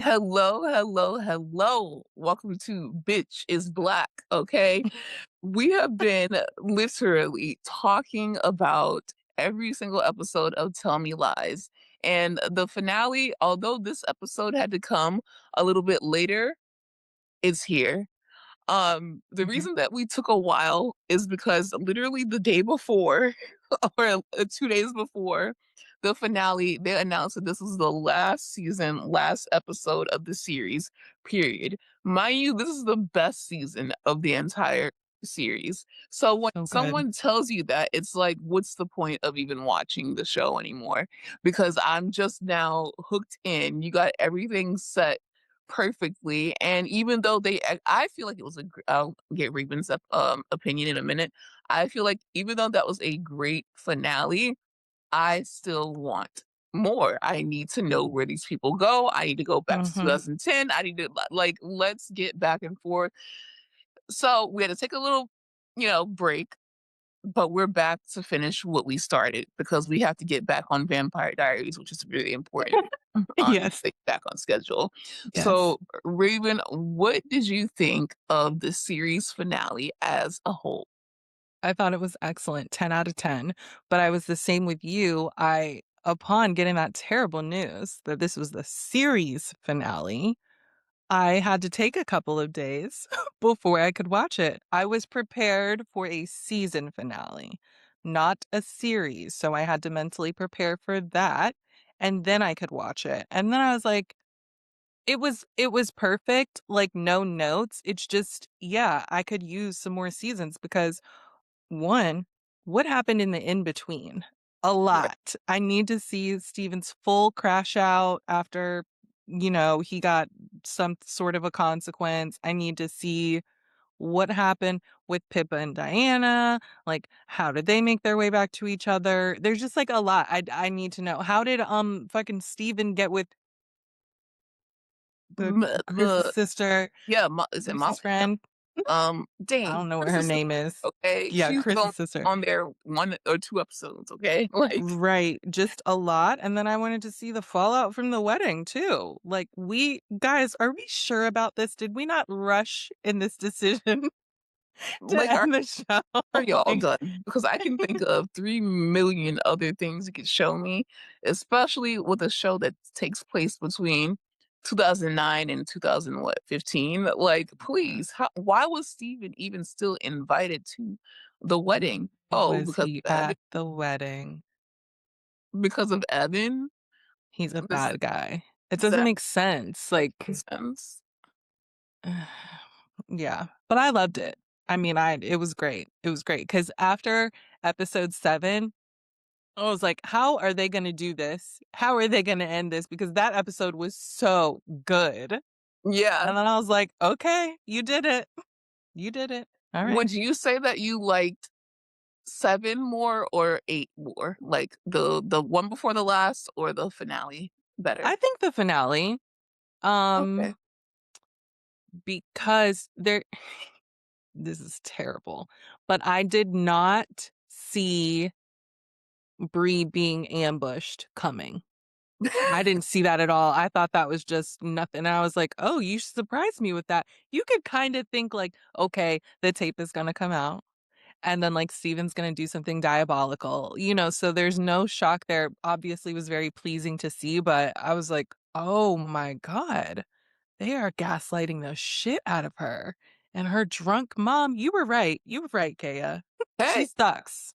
Hello, hello, hello. Welcome to Bitch is Black, okay? We have been literally talking about every single episode of Tell Me Lies. And the finale, although this episode had to come a little bit later, is here. The Mhm. reason that we took a while is because literally the day before or 2 days before the finale, they announced that this was the last season, last episode of the series, period. Mind you, this is the best season of the entire series. So when So good. someone tells you that, it's like, what's the point of even watching the show anymore? Because I'm just now hooked in. You got everything set perfectly. And even though I feel like it was I'll get Ruben's opinion in a minute. I feel like even though that was a great finale, I still want more. I need to know where these people go. I need to go back to Mhm. 2010. I need to like let's get back and forth. So we had to take a little, break, but we're back to finish what we started because we have to get back on Vampire Diaries, which is really important. Yes, Stay back on schedule. yes. So, Raven, what did you think of the series finale as a whole? I thought it was excellent, 10 out of 10, but I was the same with you. I upon getting that terrible news that this was the series finale, I had to take a couple of days before I could watch it. I was prepared for a season finale, not a series, so I had to mentally prepare for that, and then I could watch it. And then I was like, it was perfect, like, no notes. It's just, yeah, I could use some more seasons because, 1, what happened in the in between? A Right. lot. I need to see Steven's full crash out after, he got some sort of a consequence. I need to see what happened with Pippa and Diana, like, how did they make their way back to each other? There's just, like, a lot I need to know. How did, fucking Steven get with the Chris's The sister, yeah, is it Lucy's Molly? friend? Dang, I don't know what her Chris's sister, name is. okay? Yeah, She's Chris's on sister. on there 1 or 2 episodes, okay? Like, Right, just a lot, and then I wanted to see the fallout from the wedding too. Like, we guys, are we sure about this? Did we not rush in this decision to like, end the show? are y'all Like, done? Because I can think of 3 million other things you could show me, especially with a show that takes place between 2009 and 2000 what, 15? Like, please, why was Steven even still invited to the wedding? Oh, was he at the wedding? Because of Evan? He's a Does bad guy. It does doesn't that make sense, make like, sense? yeah, but I loved it. I mean, it was great. It was great because after episode 7, I was like, "How are they gonna do this? How are they gonna end this?" Because that episode was so good. Yeah. And then I was like, "Okay, you did it. You did it. Alright." Would you say that you liked 7 more or 8 more? Like, the one before the last or the finale better? I think the finale, Okay. um, because there this is terrible, but I did not see Bree being ambushed coming. I didn't see that at all. I thought that was just nothing. I was like, "Oh, you surprised me with that." You could kinda think like, "Okay, the tape is gonna come out, and then, like, Steven's gonna do something diabolical," so there's no shock there. Obviously, it was very pleasing to see, but I was like, "Oh my god, they are gaslighting the shit out of her, and her drunk mom." You were right, Kaya. She Hey, sucks.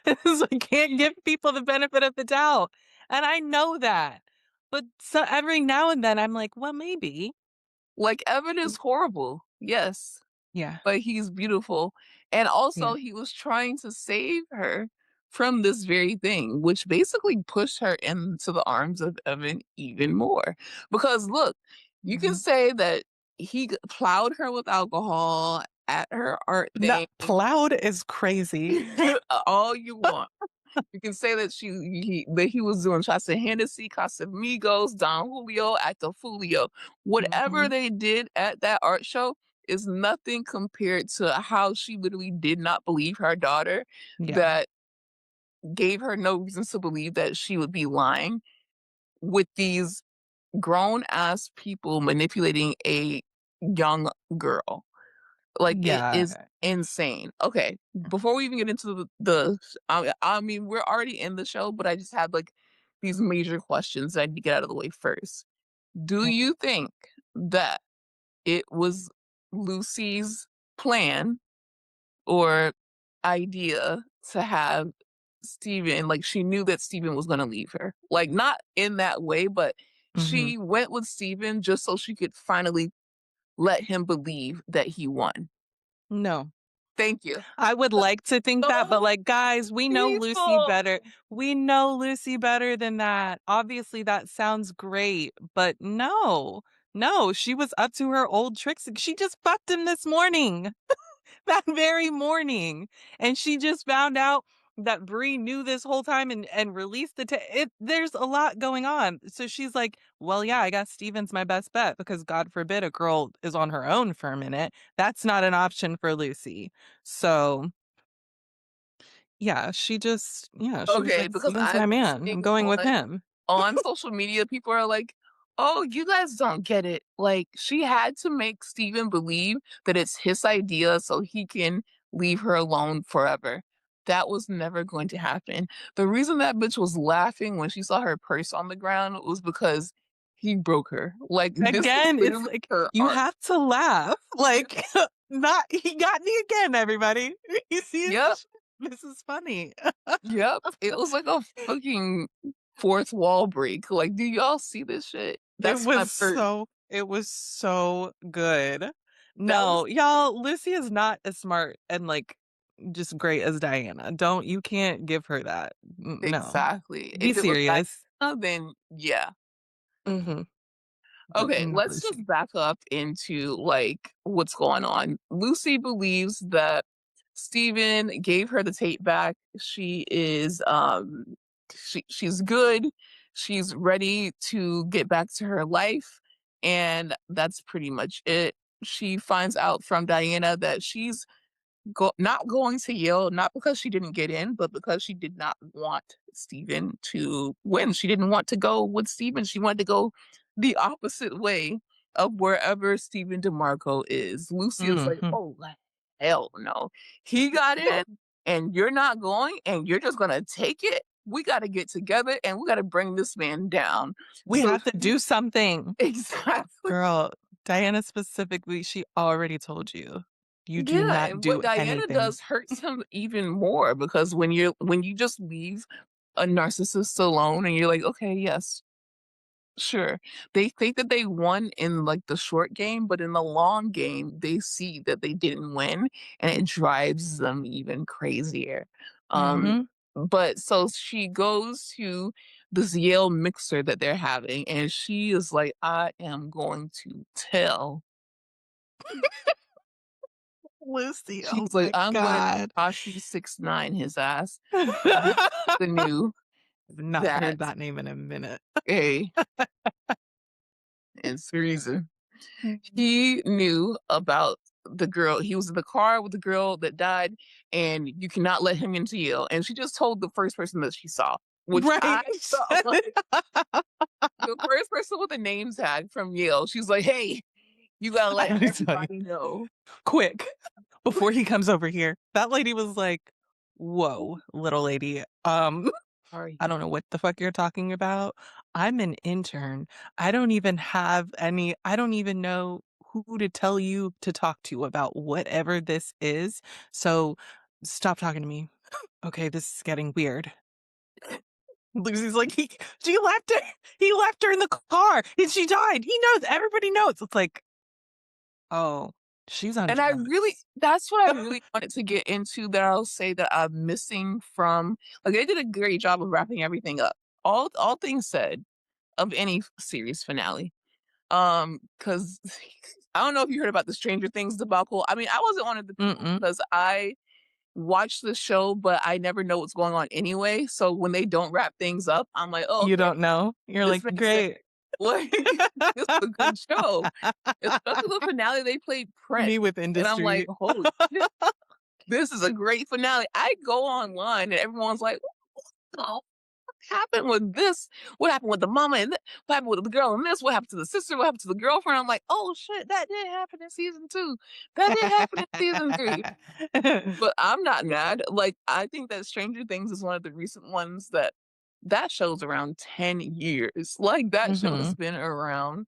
It's like, can't give people the benefit of the doubt, and I know that, but so every now and then, I'm like, "Well, maybe." like, Evan Mm, is horrible, yes, yeah, but he's beautiful, and yeah, also he was trying to save her from this very thing, which basically pushed her into the arms of Evan even more. Because look, you can mhm. say that he plowed her with alcohol at her art No, thing plowed is crazy. all you want. You can say that he was doing shots of Hennessy, Casamigos, Don Julio, Actofulio. Whatever Mhm. they did at that art show is nothing compared to how she literally did not believe her daughter, Yeah. that gave her no reason to believe that she would be lying with these grown ass people manipulating a young girl. Like, it is Yeah. insane. Okay, before we even get into I mean, we're already in the show, but I just have, like, these major questions I need to get out of the way first. Do you think that it was Lucy's plan or idea to have Steven, like, she knew that Steven was gonna leave her? Like, not in that way, but Mhm. she went with Steven just so she could finally let him believe that he won. No. Thank you. I would like to think that, but, So like, guys, we know Lucy peaceful. better. We know Lucy better than that. Obviously, that sounds great, but no. No, she was up to her old tricks. She just fucked him this morning. That very morning. And she just found out that Bree knew this whole time and released the there's a lot going on. So she's like, "Well, yeah, I guess Steven's my best bet because God forbid a girl is on her own for a minute. That's not an option for Lucy." So, yeah, she was Okay, like, because "Steven's I've my been man. I'm seeing going with him." on social media, people are like, "Oh, you guys don't get it." Like, she had to make Steven believe that it's his idea so he can leave her alone forever. That was never going to happen. The reason that bitch was laughing when she saw her purse on the ground was because he broke her. Like, this is Again, it's literally like, her you arc. have to laugh. Like, not he got me again, everybody. You see Yep, this is funny. yep. It was like a fucking fourth wall break. Like, do y'all see this shit? That's my purse. It was so good. That was No, y'all, Lucy is not as smart and, like, just great as Diana. Don't you can't give her that. No. exactly. Be If it was serious. Diana, then yeah. Mhm. But Okay, not let's just Lucy. back up into, like, what's going on. Lucy believes that Steven gave her the tape back. She's good. She's ready to get back to her life, and that's pretty much it. She finds out from Diana that she's not going to Yale, not because she didn't get in, but because she did not want Steven to win. She didn't want to go with Steven. She wanted to go the opposite way of wherever Steven DeMarco is. Lucy is like, Mhm. oh, hell no. He got in and you're not going and you're just going to take it. We got to get together and we got to bring this man down. We So have to she, do something. exactly. Girl, Diana specifically, she already told you. You do Yeah, not and what do Diana anything. does hurts him even more because when you just leave a narcissist alone and you're like, "Okay, yes, sure." They think that they won in, like, the short game, but in the long game, they see that they didn't win, and it drives them even crazier. Um, Mhm. but so she goes to this Yale mixer that they're having, and she is like, "I am going to tell." Lucy, oh She's like, my "I'm gonna god. Tekashi 6ix9ine his ass." This I've knew not that heard that name in a minute. A and Teresa, Mhm. he knew about the girl. He was in the car with the girl that died, and you cannot let him into Yale. And she just told the first person that she saw, which I Right. felt like the first person with a name tag from Yale. She's like, "Hey, you gotta let Let me tell you, everybody know." quick, before he comes over here, that lady was like, "Whoa, little lady, Are I you? don't know what the fuck you're talking about. I'm an intern. I don't even know who to tell you to talk to about whatever this is. So stop talking to me. Okay, this is getting weird." Lucy's like, she left her. He left her in the car and she died. He knows. Everybody knows. It's like, oh, she's on And I really drugs. that's what I really wanted to get into that I'll say that I'm missing from like, they did a great job of wrapping everything up. All things said of any series finale. Because I don't know if you heard about the Stranger Things debacle. I mean, I wasn't one of the people Mm-mm. because I watch the show, but I never know what's going on anyway. So when they don't wrap things up, I'm like, "Oh, You okay, don't know. You're this like, makes sense." great. Like, this is a good show. Especially the finale, they played Prince, Me with and I'm like, industry. "Holy shit, this is a great finale." I go online and everyone's like, "Oh." happened with this? What happened with the mama and what happened with the girl and this? What happened to the sister? What happened to the girlfriend? I'm like, oh shit, that did happen in season two. That did happen in season three. But I'm not mad. Like, I think that Stranger Things is one of the recent ones that show's around 10 years. Like, that show has Mhm. been around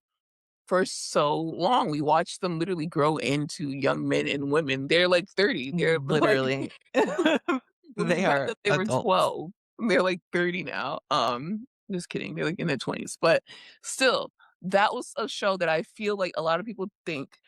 for so long. We watched them literally grow into young men and women. They're like 30. They're like Literally. when we They met are them, they were adults. 12. They're like 30 now. Just kidding. They're like in their 20s. But still, that was a show that I feel like a lot of people think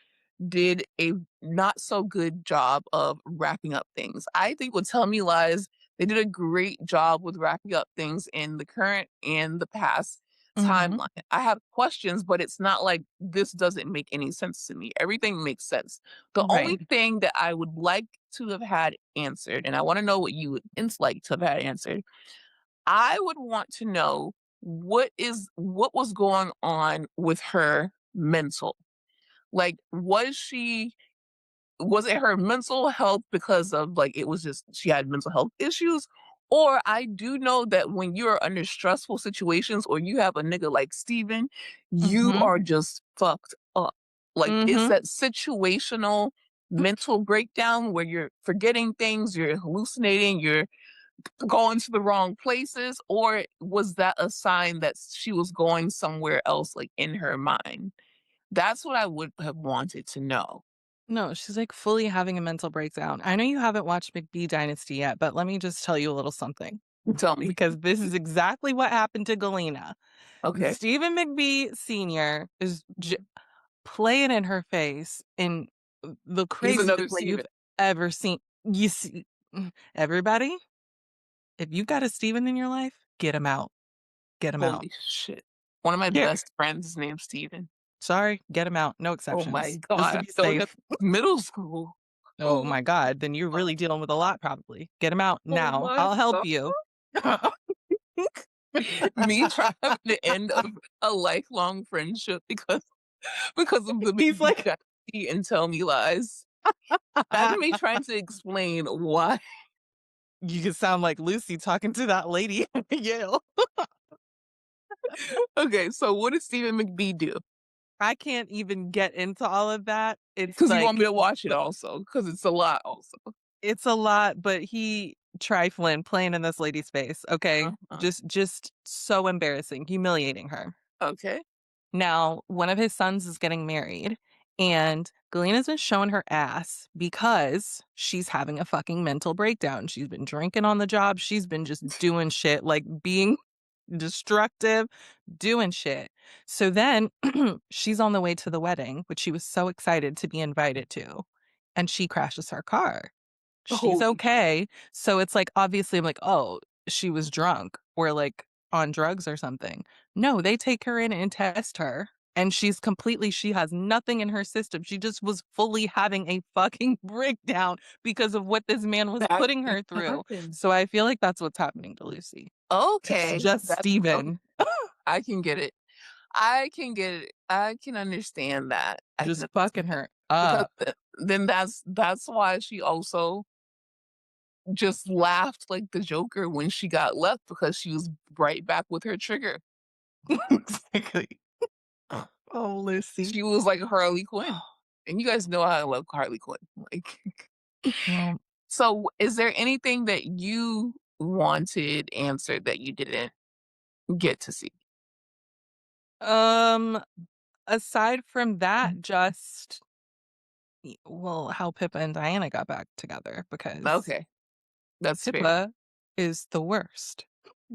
did a not so good job of wrapping up things. I think with Tell Me Lies, they did a great job with wrapping up things in the current and the past Mhm. timeline. I have questions, but it's not like this doesn't make any sense to me. Everything makes sense. The only Right. thing that I would like to have had answered, and I want to know what you would like to have had answered, I would want to know what was going on with her mental. Like, was it her mental health because of like it was just she had mental health issues? Or I do know that when you're under stressful situations or you have a nigga like Steven, you Mhm. are just fucked up. Like it's Mhm. that situational mental breakdown where you're forgetting things, you're hallucinating, you're going to the wrong places, or was that a sign that she was going somewhere else, like in her mind? That's what I would have wanted to know. No, she's, like, fully having a mental breakdown. I know you haven't watched McBee Dynasty yet, but let me just tell you a little something, Tell me. because this is exactly what happened to Galena. Okay. Stephen McBee Senior is playing in her face in the He's craziest another way you've Steven. ever seen. You see, everybody, if you've got a Steven in your life, get him out. Get him out. Holy shit. One of my Yeah. best friends is named Steven. Sorry, get him out. No Oh my exceptions. Just to god, I be felt like safe. that's middle school. Oh Oh my God, then you're my really dealing with a lot probably. Get him out oh now. my I'll help god. you. Me trying to end a lifelong friendship because of the He's McBee like, dynasty and Tell Me Lies. Imagine me trying to explain why. you can sound like Lucy talking to that lady at Yale. Okay, so what did Stephen McBee do? I can't even get into all of that. It's Because you want me like, to watch it also, because it's a lot also. it's a lot, but he trifling, playing in this lady's face, okay? Uh-huh. Just so embarrassing, humiliating her. Okay. Now, one of his sons is getting married, and Galena's been showing her ass because she's having a fucking mental breakdown. She's been drinking on the job. She's been just doing shit, like being destructive, doing shit. So then she's on the way to the wedding, which she was so excited to be invited to, and she crashes her car. She's Holy okay. So it's like, obviously, I'm like, oh, she was drunk or like on drugs or something. No, they take her in and test her. And she has nothing in her system. She just was fully having a fucking breakdown because of what this man was that putting can her through. happen. So I feel like that's what's happening to Lucy. It's Okay, just that's okay. Steven. I can get it. I can get it. I can understand that. I can Just understand fucking that. her Because up. then that's why she also just laughed like the Joker when she got left because she was right back with her trigger. Exactly. Oh, Lucy. She was like Harley Quinn. And you guys know I love Harley Quinn. Like Well, so is there anything that you wanted answered that you didn't get to see? um, aside from that, just well, how Pippa and Diana got back together because Okay, that's fair. Pippa is the worst.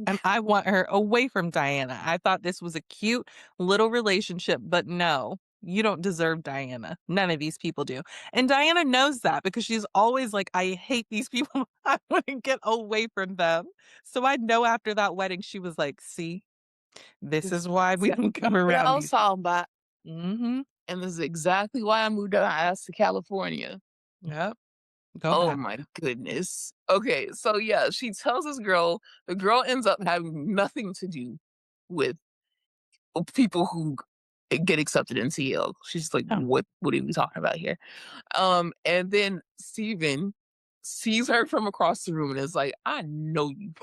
And I want her away from Diana. I thought this was a cute little relationship, but no, you don't deserve Diana. None of these people do. And Diana knows that because she's always like, I hate these people. I want to get away from them. So I know after that wedding, she was like, see, this This is is why we don't come what around I was these. talking about, Mm-hmm. and this is exactly why I moved our ass to California. Yep. Go Oh back. my goodness. Okay, so yeah, she tells this girl, the girl ends up having nothing to do with people who get accepted into Yale. She's like, Oh. what are we talking about here? And then Steven sees her from across the room and is like, I know you.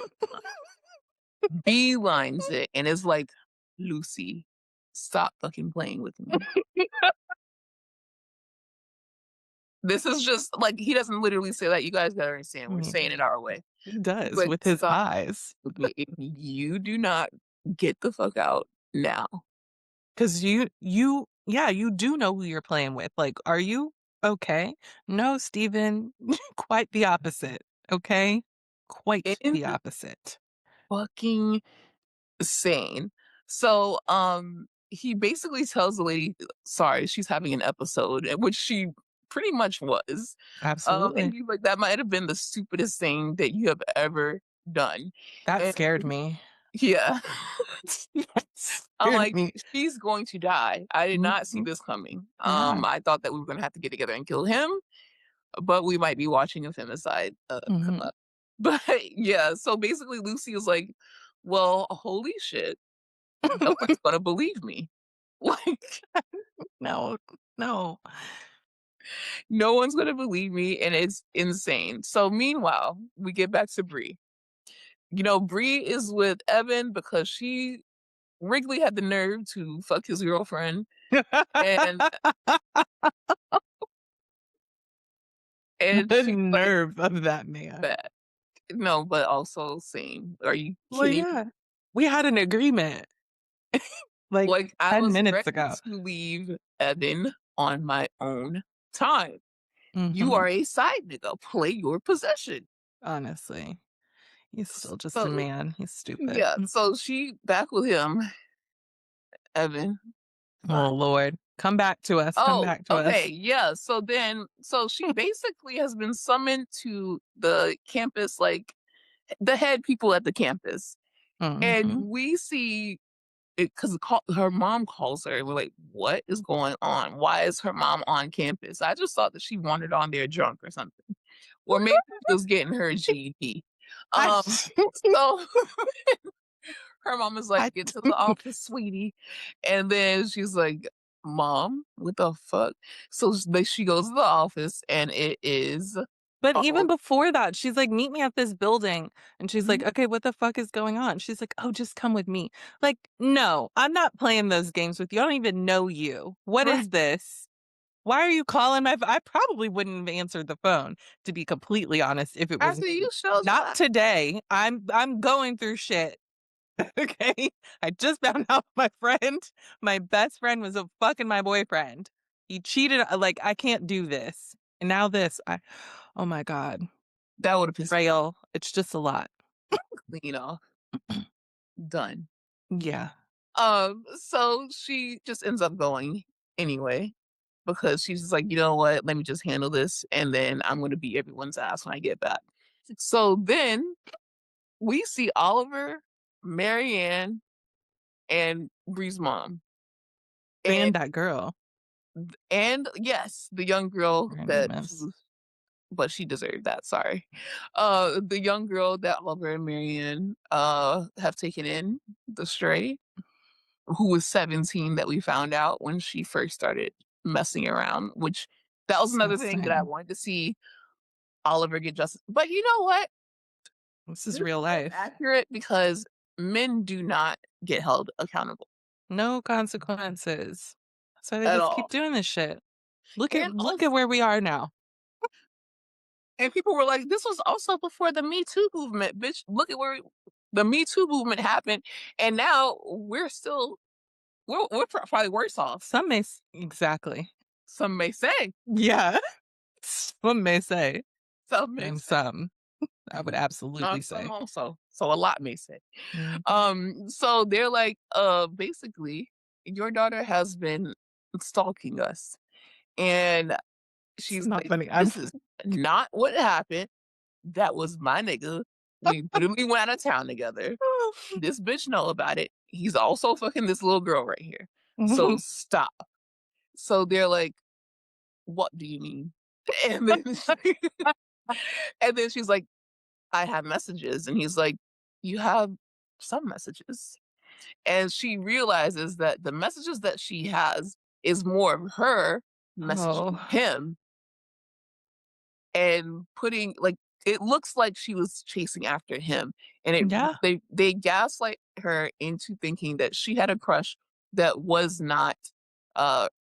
beelines it and is like, "Lucy, stop fucking playing with me." This is just like, he doesn't literally say that, you guys gotta understand, we're saying it Mm, our way. he He's does like, with his "Stop eyes. with me. If you do not get the fuck out now." 'Cause you do know who you're playing with. Like, "Are you okay?" "No, Steven." Quite the opposite, okay? Quite In the opposite. fucking sane. So, he basically tells the lady, sorry, she's having an episode, which she pretty much was. And Absolutely. he's like, that might have been the stupidest thing that you have ever done. That And scared me. yeah, That I'm scared like, me. she's going to die. I did not see Mhm. this coming. Yeah. I thought that we were gonna have to get together and kill him, but we might be watching a femicide come Mhm. up. But yeah, so basically Lucy is like, well, holy shit, no one's gonna believe me. Like, No, no. no one's gonna believe me, and it's insane. So meanwhile, we get back to Bree. You know, Bree is with Evan because Wrigley had the nerve to fuck his girlfriend, and The she's like, nerve of that man. bad. No, but also sane. Are you Well, kidding me? yeah. We had an agreement, like, Like, I 10 was minutes ready ago. to leave Evan on my own time. You Mhm. are a side nigga. Play your position. Honestly. He's still just a So man. He's stupid. yeah, so she back with him, Evan. Oh, Fine. Lord. Come back to us, come Oh, back to okay, us. yeah. So she basically has been summoned to the campus, like the head people at the campus, and Mhm. we see it because her mom calls her, and we're like, "What is going on? Why is her mom on campus?" I just thought that she wandered on there drunk or something, or maybe she was getting her GED. I Um, so her mom is like, I "Get to the office, sweetie," and then she's like, "Mom, what the fuck?" So she goes to the office, and it is But even all before that, she's like, "Meet me at this building." And she's mhm, like, "Okay, what the fuck is going on?" She's like, "Oh, just come with me." Like, "No, I'm not playing those games with you. I don't even know you. What right is this? Why are you calling my I probably wouldn't have answered the phone, to be completely honest, if it was after me. you shows Not up. today. I'm going through shit. Okay? I just found out my best friend was a fucking my boyfriend. He cheated, like, I can't do this. And now this, oh my God. That would have pissed me Betrayal. It's just a lot. clean off. Done. Yeah. So she just ends up going anyway because she's just like, you know what? Let me just handle this, and then I'm gonna beat everyone's ass when I get back. So then we see Oliver, Marianne, and Bree's mom, and And that girl. yes, the young girl Her name that, is. but she deserved that. Sorry, the young girl that Oliver and Marianne have taken in the stray, who was 17 that we found out when she first started messing around, which that was another thing that I Disgusting. wanted to see Oliver get justice. But you know what? This is This real is life. accurate because men do not get held accountable No consequences. That's why they at just keep all. doing this shit. Look at And look at also, where we are now. and people were like, this was also before the Me Too movement, bitch. Look at where the Me Too movement happened, and now probably worse off. Some may exactly. Some may say. Yeah. Some may say. Some may And say. some, I would absolutely Some say. also. So a lot may say. Mhm. So they're like, basically, your daughter has been stalking us. And It's she's not like, funny. I'm this is not what happened. That was my nigga. We literally went out of town together. This bitch know about it. He's also fucking this little girl right here. So stop. So they're like, what do you mean? And then and then she's like, I have messages. And he's like, you have some messages. And she realizes that the messages that she has is more of her Oh, messaging him and putting like it looks like she was chasing after him, and Yeah. they gaslight her into thinking that she had a crush that was not,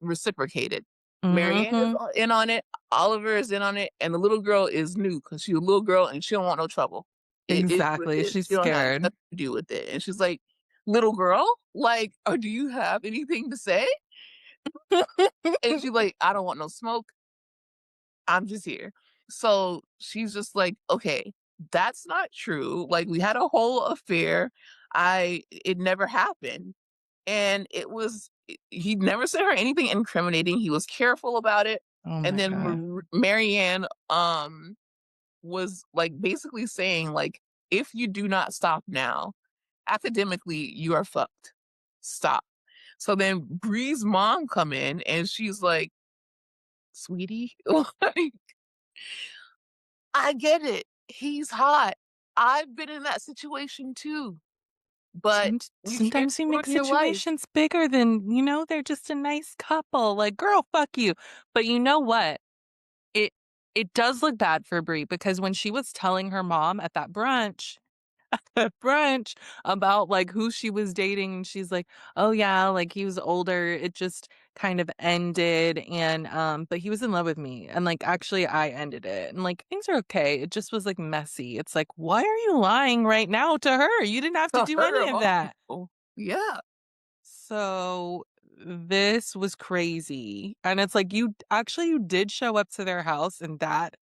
reciprocated. Marianne is Mhm. in on it, Oliver is in on it, and the little girl is new because she's a little girl and she don't want no trouble. It is what it Exactly, is. she's She don't have scared. nothing to do with it, and she's like, "Little girl, like, do you have anything to say?" And she's like, "I don't want no smoke. I'm just here." So she's just like, "Okay, that's not true. Like we had a whole affair. It never happened." And he never said her anything incriminating. He was careful about it. Oh And my then god. Marianne was like basically saying like if you do not stop now, academically you are fucked. Stop. So then Bree's mom come in and she's like, "Sweetie, like, I get it. He's hot. I've been in that situation too, but you can't Sometimes you ruin make your life." situations bigger than, they're just a nice couple. Like, girl, fuck you. But you know what? It it does look bad for Brie because when she was telling her mom at that brunch at brunch about, like, who she was dating, and she's like, "Oh, yeah, like, he was older, it just kind of ended, and, but he was in love with me, and, like, actually, I ended it, and, like, things are okay, it just was, like, messy." It's like, "Why are you lying right now to her? You didn't have to To do her any of of all that." people. Yeah. So, this was crazy, and it's like, you did show up to their house, and that,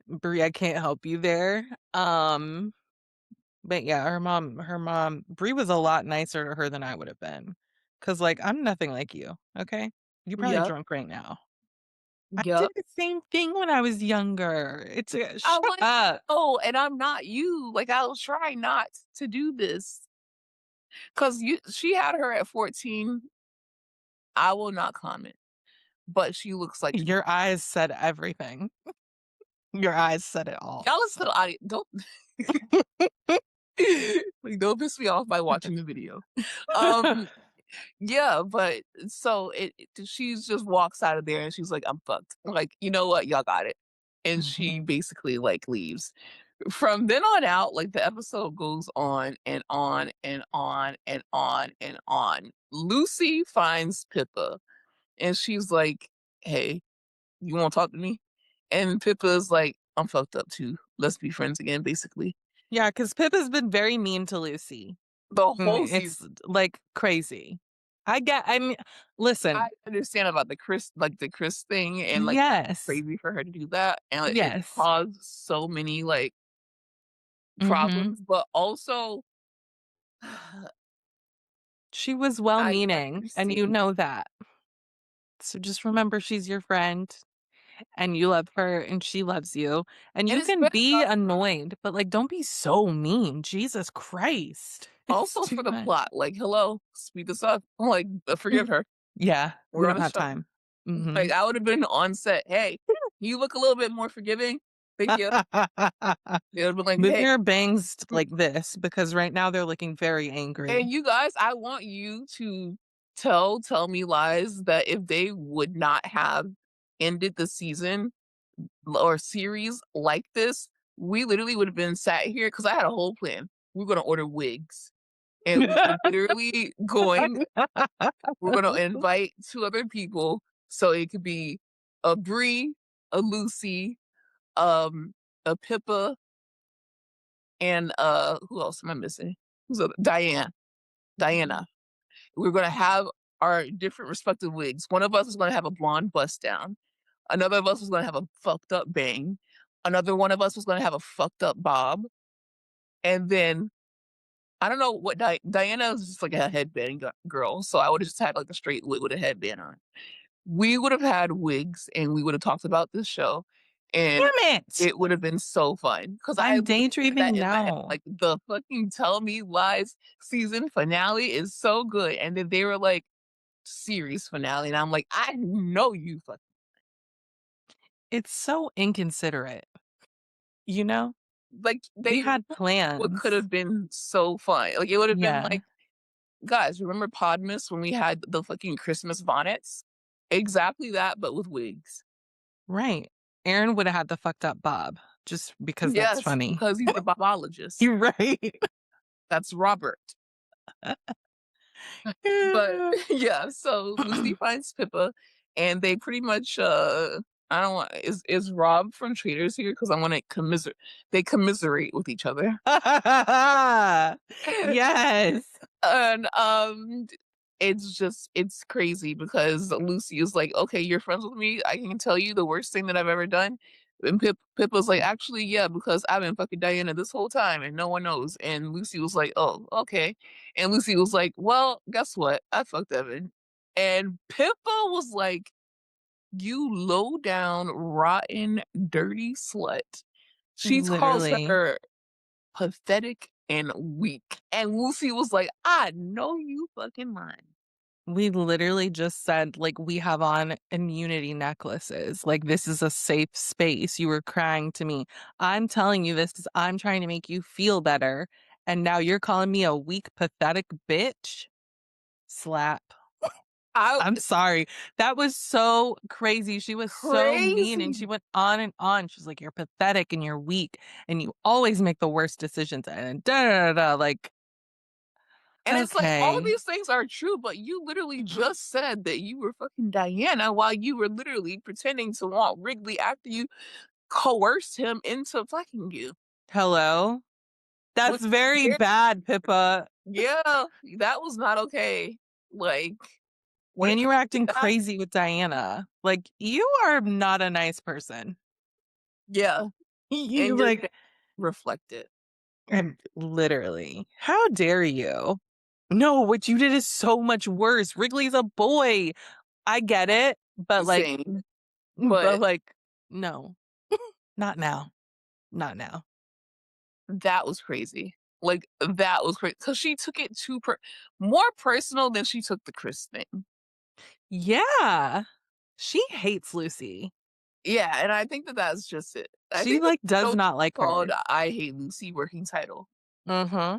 Brie, I can't help you there, but yeah, her mom Brie was a lot nicer to her than I would have been, cause like, I'm nothing like you, okay? You're probably Yep. drunk right now. I did Yep. the same thing when I was younger. It's I shut like, up. "Oh, and I'm not you." Like, I'll try not to do this because you she had her at 14. I will not comment, but she looks like she Your eyes said everything. Your eyes said it all. y'all listen to the audio don't like, don't piss me off by watching the video. Um, yeah, but so she's just walks out of there and she's like, "I'm fucked." Like, "You know what? Y'all got it." And she Mhm. basically, like, leaves. From then on out, like, the episode goes on and on and on and on and on. Lucy finds Pippa, and she's like, "Hey, you wanna talk to me?" And Pippa's like, "I'm fucked up too. Let's be friends again," basically. Yeah, because Pip has been very mean to Lucy. The whole season. It's, like, crazy. I mean, I listen. understand about the Chris thing and, like, that's Yes. crazy for her to do that, and it Yes. caused so many, like, Mhm. problems, but also She was I well-meaning, and you understand. know that. So just remember she's your friend, and you love her, and she loves you, and And you it's can been be enough annoyed, but, like, don't be so mean. Jesus Christ. It's also too for the much. plot, like, hello, speed this up, like, forgive her. Yeah, we We're on don't a have show. time. Like, Mhm. I would've been on set, "Hey, you look a little bit more forgiving? Thank you." They would've been like, Move "Hey, your bangs like this, because right now they're looking very angry. and you guys, I want you to tell me lies that if they would not have ended the season or series like this, we literally would have been sat here because I had a whole plan. We were gonna order wigs, and we were literally going we're gonna invite 2 other people, so it could be a Bree, a Lucy, um, a Pippa, and, who else am I missing? Who's other Mhm. Diana. We're gonna have our different respective wigs. One of us is gonna have a blonde bust down. Another of us was gonna have a fucked up bang. Another one of us was gonna have a fucked up bob. And then I don't know what Diana is just like a headband girl, so I would have just had like a straight wig with a headband on. We would have had wigs and we would have talked about this show, and Damn it! it would have been so fun because I I'm literally had that daydreaming in my head. now. Like the fucking Tell Me Lies season finale is so good, and then they were like series finale, and I'm like, I know you fucking It's so inconsiderate, you know? like They they had what could plans. have been so fun. Like it would have been Yeah, like, guys, remember Podmas when we had the fucking Christmas bonnets? Exactly that, but with wigs. right. Aaron would have had the fucked up bob just because that's Yes, funny. because he's the biologist. You're right. That's Robert. But yeah, so Lucy finds Pippa and they pretty much I don't want is Rob from Traders here because I want to they commiserate with each other. Yes. And it's crazy because Lucy is like, okay, you're friends with me. I can tell you the worst thing that I've ever done. And Pip was like, actually, yeah, because I've been fucking Diana this whole time and no one knows. And Lucy was like, oh, okay. And Lucy was like, well, guess what? I fucked Evan. And Pippa was like, you low down, rotten, dirty slut. She calls Literally. her pathetic and weak. And Lucy was like, I know you fucking lying. We literally just said, like, we have on immunity necklaces. Like, this is a safe space. You were crying to me. I'm telling you this because I'm trying to make you feel better. And now you're calling me a weak, pathetic bitch? Slap. I I'm sorry. That was so crazy. She was so mean and she crazy. went on and on. She's like, you're pathetic and you're weak and you always make the worst decisions. And da da da da. Like, And it's like all of okay. these things are true, but you literally just said that you were fucking Diana while you were literally pretending to want Wrigley after you coerced him into fucking you. Hello? Which That's very very bad, Pippa. yeah, that was not okay. Like when it And you comes were to acting that, crazy with Diana. Like, you are not a nice person. yeah, You and your like, face reflect it. and literally, how dare you? No, what you did is so much worse. Wrigley's a boy. I get it, Same, but but like, no, not now. Not now. that was crazy. Like that was crazy because she took it more personal than she took the Chris thing. Yeah. She hates Lucy. Yeah, and I think that that's just it. I She think the like does show not like called her. "I Hate Lucy" working title Uh-huh.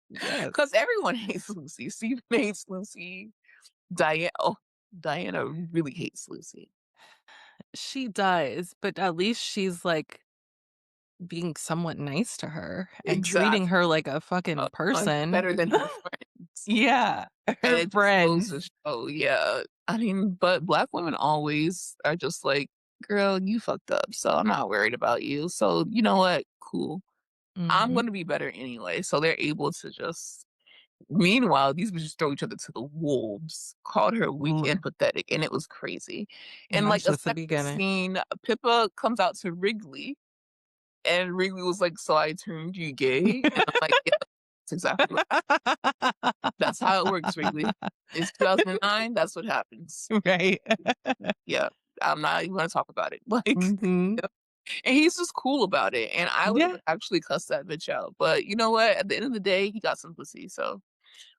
Yes. because everyone hates Lucy. Steve hates Lucy. Diana really hates Lucy. She does, but at least she's like being somewhat nice to her and treating Exactly. her like a fucking person. Better than her friends. Yeah, And her it just goes friends. to show, yeah. I mean, but black women always are just like, girl, you fucked up. So I'm not worried about you. So you know what? Cool. I'm Mhm. gonna be better anyway. So they're able to just meanwhile, these bitches throw each other to the wolves, called her weak L and pathetic, and it was crazy. and And like that's a just the separate beginning. scene, Pippa comes out to Wrigley, and Wrigley was like, "So I turned you gay?" And I'm like, "Yeah, that's exactly what happened. That's how it works, Wrigley. It's 2009. That's what happens." Right. Yeah, I'm not even gonna talk about it. Like, Mhm. yeah. And he's just cool about it. And I would have Yeah, actually cussed that bitch out. But you know what? At the end of the day, he got some pussy. So right.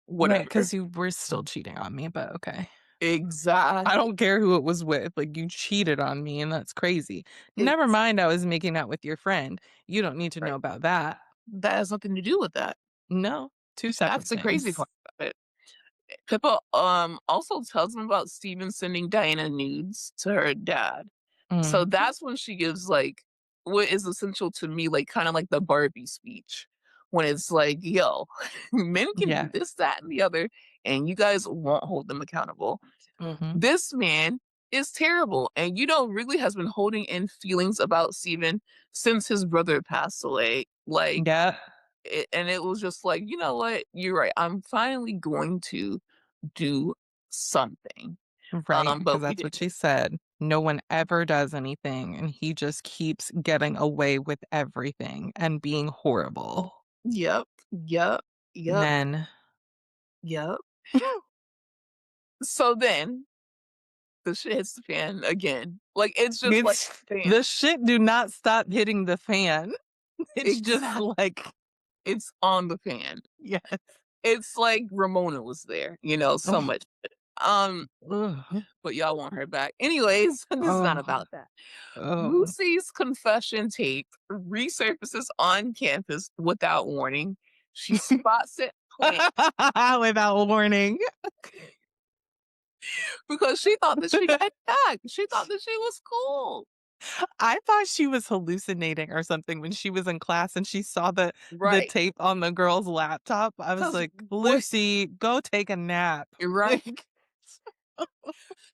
whatever. Because you were still cheating on me, but okay. I Exactly. don't care who it was with, like, you cheated on me, and that's crazy. Never mind I was making out with your friend. You don't need to know Right. about that. That has nothing to do with that. No, 2 separate That's the crazy things. part about it. Pippa also tells him about Steven sending Diana nudes to her dad. So Mhm. that's when she gives like what is essential to me, like kind of like the Barbie speech. When it's like, yo, men can do Yeah. this, that, and the other, and you guys won't hold them accountable. Mhm. This man is terrible. And you know, Wrigley has been holding in feelings about Steven since his brother passed away. Like Yep. and it was just like, you know what? You're right. I'm finally going to do something. Right, because But we that's what didn't. she said. No one ever does anything, and he just keeps getting away with everything and being horrible. Yep. Yep. Yep. Men. Yep. So then the shit hits the fan again. Like it's just like It's fan. the shit do not stop hitting the fan. It's just Exactly. like, It's on the fan. yes. It's like Ramona was there, you know, so Oh, much. Um, ugh, but y'all want her back. Anyways, this is not oh, about that. oh. Lucy's confession tape resurfaces on campus without warning. She spots it plant Without warning. because she thought that she got back. She thought that she was cool. I thought she was hallucinating or something when she was in class and she saw the Right. tape on the girl's laptop. I was Because like, what "Lucy, go take a nap." right. Like,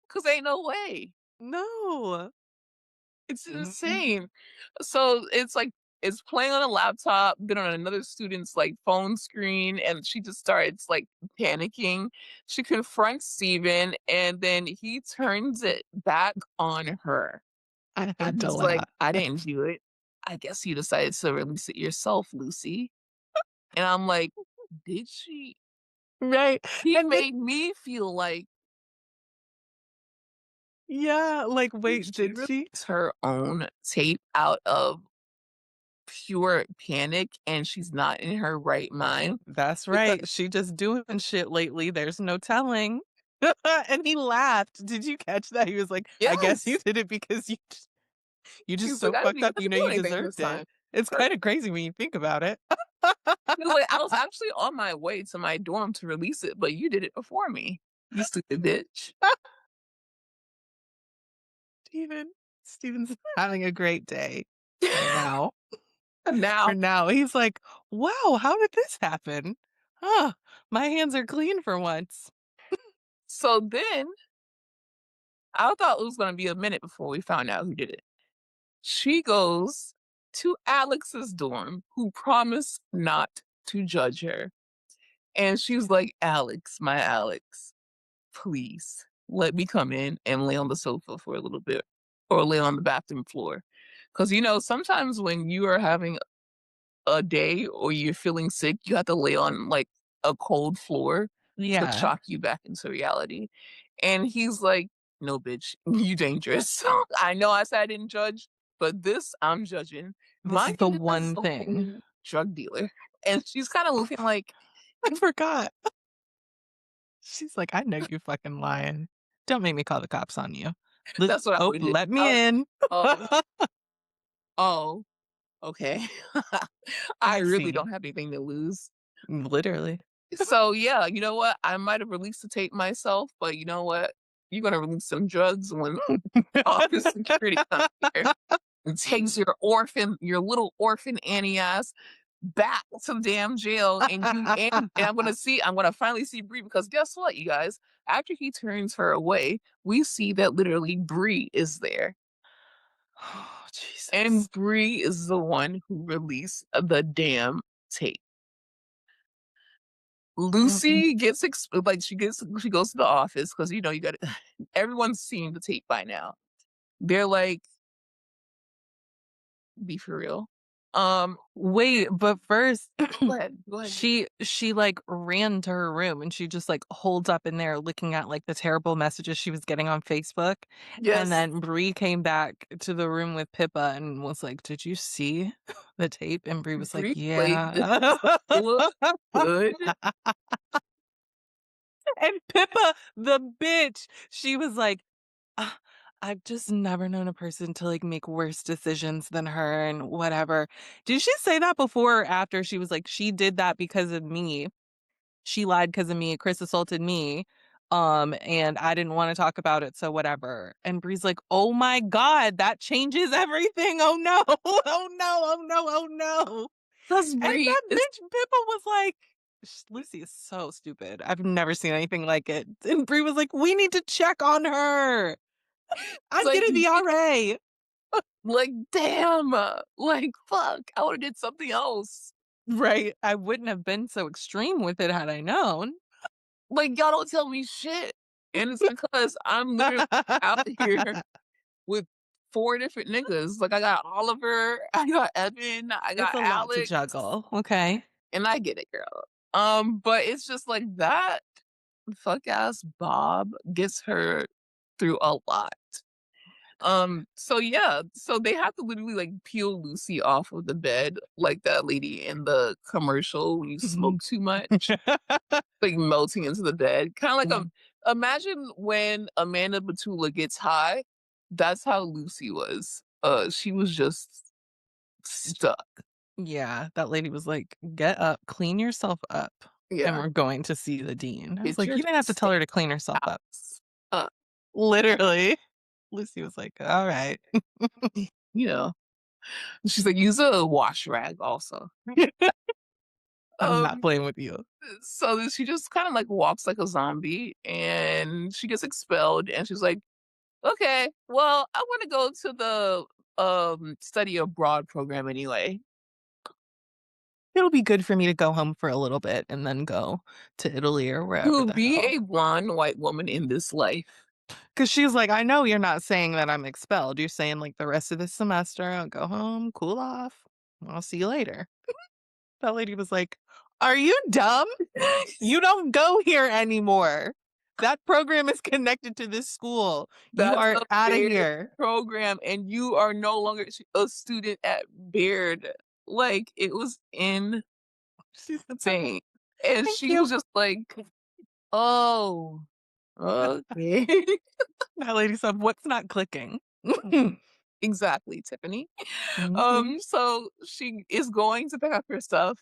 Because ain't no way. no. It's Mm-mm. insane. So it's like it's playing on a laptop, then on another student's like phone screen, and she just starts like panicking. She confronts Steven, and then he turns it back on her. I had And to he's like, laugh. I didn't do it. I guess you decided to release it yourself, Lucy. And I'm like, did she? Right. He And then made me feel like yeah, like, did wait, she did release she? her own tape out of pure panic and she's not in her right mind That's because right. She just doing shit lately. There's no telling. And he laughed. Did you catch that? He was like, "I guess you yes, did it because you just he's like, so I didn't fucked even up. have You to know do you anything this deserved it." time. It's Right. kind of crazy when you think about it. He was like, I was actually on my way to my dorm to release it, but you did it before me. You stupid bitch. Steven. Steven's having a great day for now. For Now, now. He's like, "Wow, how did this happen? Huh, my hands are clean for once." so then I thought it was going to be a minute before we found out who did it. She goes to Alex's dorm, who promised not to judge her. And she's like, Alex, my Alex, please let me come in and lay on the sofa for a little bit or lay on the bathroom floor. Because, sometimes when you are having a day or you're feeling sick, you have to lay on like a cold floor to Yeah. shock you back into reality. And he's like, no, bitch, you dangerous. So I know I said I didn't judge, but this I'm judging. This Mind is the you, this is one a thing. whole drug dealer. And she's kind of looking like, I forgot. She's like, "I know you fucking lying. Don't make me call the cops on you. that's what I would do. Let I me was, in." oh, oh, okay. I I really see. don't have anything to lose. Literally. So yeah, you know what? I might have released the tape myself, but you know what? You're gonna release some drugs when office security comes here and takes your little orphan Annie ass back to the damn jail, and I'm gonna finally see Bree because guess what, you guys? After he turns her away, we see that literally Bree is there, Oh, Jesus. and Bree is the one who released the damn tape. Mm-mm. Lucy gets like she goes to the office because you got everyone's seen the tape by now. They're like, be for real. Wait, but first Go ahead, go ahead. she like ran to her room and she just like holds up in there looking at like the terrible messages she was getting on Facebook. And Yes, then Bree came back to the room with Pippa and was like, "Did you see the tape?" And Bree was like, Bree played this "Yeah." so good. And Pippa, the bitch, she was like, "Ah, I've just never known a person to like make worse decisions than her and whatever." Did she say that before or after she was like, "She did that because of me. She lied because of me. Chris assaulted me. And I didn't want to talk about it, so whatever." And Bree's like, "Oh my God, that changes everything. Oh no. Oh no. Oh no. Oh no." Because And Bree that is bitch Pippa was like, "Lucy is so stupid. I've never seen anything like it." And Bree was like, "We need to check on her. I'm like, gonna be RA." damn, like, fuck, I would have did something else. Right. I wouldn't have been so extreme with it had I known. Like, y'all don't tell me shit, and it's because I'm literally out here with 4 different niggas. Like, I got Oliver, I got Evan, I It's got a lot to Alex, juggle. Okay. and I get it, girl. But it's just like that fuck ass Bob gets her through a lot. So yeah, so they have to literally like peel Lucy off of the bed, like that lady in the commercial when you Mhm. smoke too much, like melting into the bed. Kind of like Yeah. imagine when Amanda Batula gets high. That's how Lucy was. She was just stuck. Yeah, that lady was like, "Get up, clean yourself up, and Yeah, we're going to see the dean." I was get like, your "You didn't have to tell safe her to clean herself up." house up. Literally. Lucy was like, "All right." You know, she's like, use a wash rag also. I'm not Um, playing with you. so then she just kind of like walks like a zombie and she gets expelled and she's like, okay, well, I want to go to the study abroad program anyway. It'll be good for me to go home for a little bit and then go to Italy or wherever To the be hell. a blonde white woman in this life. Because she's like, "I know you're not saying that I'm expelled. You're saying, like, the rest of this semester, I'll go home, cool off. I'll see you later." That lady was like, "Are you dumb? You don't go here anymore. That program is connected to this school. You That's are a outta Baird here." program, and you are no longer a student at Baird. Like, it was insane. She said that. And Thank she you. was just like, "Oh, okay." That lady said, "What's not clicking?" Exactly, Tiffany. Mhm. So she is going to pick up her stuff.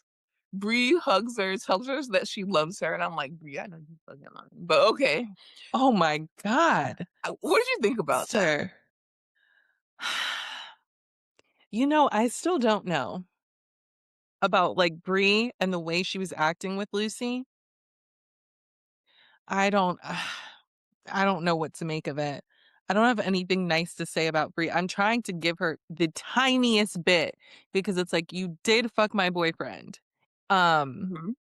Bree hugs her, tells her that she loves her, and I'm like, "Bree, I know you fucking lying, but okay." Oh my god. What did you think about that? Sir. I still don't know about, like, Bree and the way she was acting with Lucy. I don't I don't know what to make of it. I don't have anything nice to say about Bree. I'm trying to give her the tiniest bit because it's like, "You did fuck my boyfriend." Um, Mhm.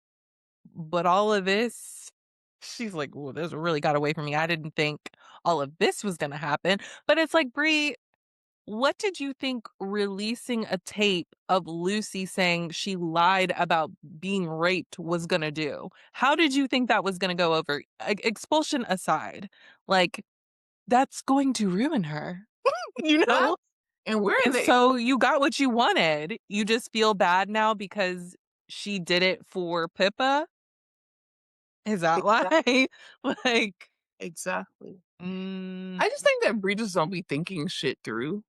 but all of this she's like, "Well, this really got away from me. I didn't think all of this was gonna happen." But it's like, "Bree, what did you think releasing a tape of Lucy saying she lied about being raped was gonna do? How did you think that was gonna go over? Expulsion aside, like, that's going to ruin her, you That know? and we're And there. so you got what you wanted. You just feel bad now because she did it for Pippa? Is that why? Exactly. Like, Exactly. mm, I just think that Bree just don't be thinking shit through.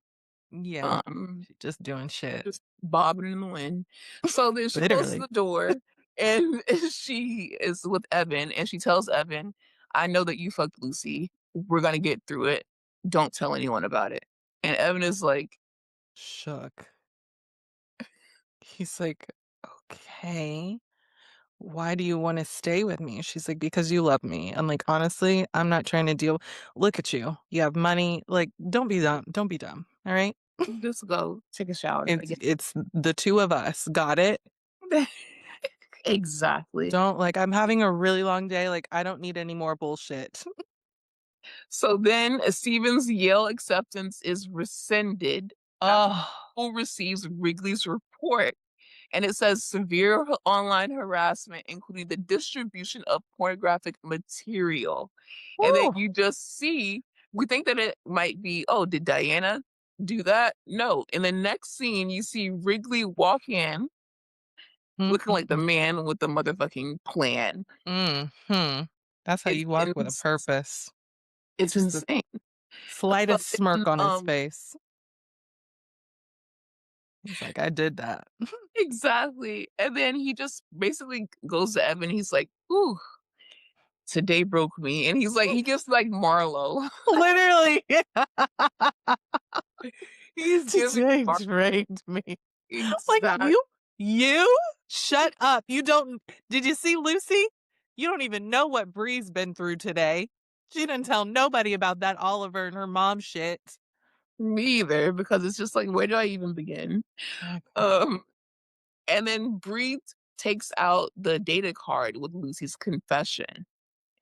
yeah, Um, she's just doing shit. just bobbing in the wind. So then she closes Literally. the door and she is with Evan and she tells Evan, I know that you fucked Lucy. We're gonna get through it. Don't tell anyone about it. And Evan is like, Shook. He's like, "Okay, why do you wanna stay with me?" She's like, "Because you love me." I'm like, "Honestly, I'm not trying to deal look at you. You have money, like, don't be dumb, alright? just go take a shower. I guess. It's the 2 of us, got it? Exactly. Don't like, I'm having a really long day, like, I don't need any more bullshit." So then Steven's Yale acceptance is rescinded after Oh, school receives Wrigley's report. And it says severe online harassment, including the distribution of pornographic material. And then woo. you just see, we think that it might be, oh, did Diana do that? No. In the next scene, you see Wrigley walk in looking like the Mhm, man with the motherfucking plan. mhm. That's how It's you walk with a ins- purpose. it's Just the insane. So slightest then, smirk on his face. He's like, "I did that." exactly. And then he just basically goes to Evan. He's like, ooh, today broke me. And he's like, he gives like Marlo. Literally. He's giving Today Mark drained me. Like, exact you? Shut up. You don't did you see Lucy? You don't even know what Bree's been through today. She didn't tell nobody about that Oliver and her mom shit. me either because it's just like, where do I even begin? I cried. Um, and then Bree takes out the data card with Lucy's confession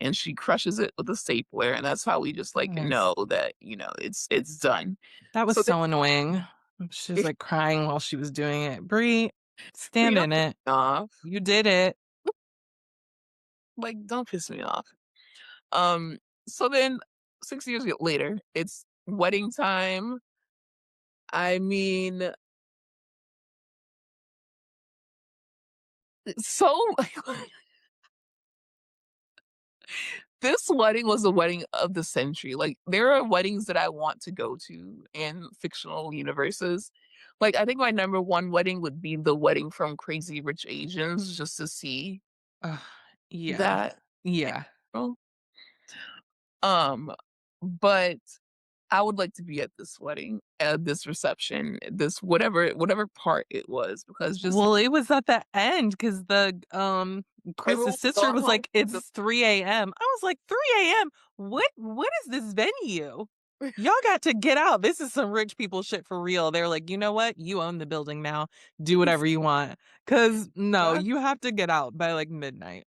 and she crushes it with a stapler, and that's how we just like Nice. know that, it's done. That was So then so annoying. She was, like, crying while she was doing it. "Bree, Bree, stand don't in piss it. me off. You did it." Like, don't piss me off. Um, so then 6 years later, it's wedding time. I mean, so this wedding was the wedding of the century. Like, there are weddings that I want to go to in fictional universes. Like, I think my number one wedding would be the wedding from Crazy Rich Asians, just to see Ugh, yeah. that. Yeah. Oh, Um, but I would like to be at this wedding, this reception, this whatever part it was, because just Well, it was at the end because everyone Chris's was sister going was home. like, "It's 3 a.m." I was like, "3 a.m.? What is this venue? Y'all got to get out. This is some rich people shit for real." They're like, "You know what? You own the building now. Do whatever you want." Cause no, you have to get out by like midnight.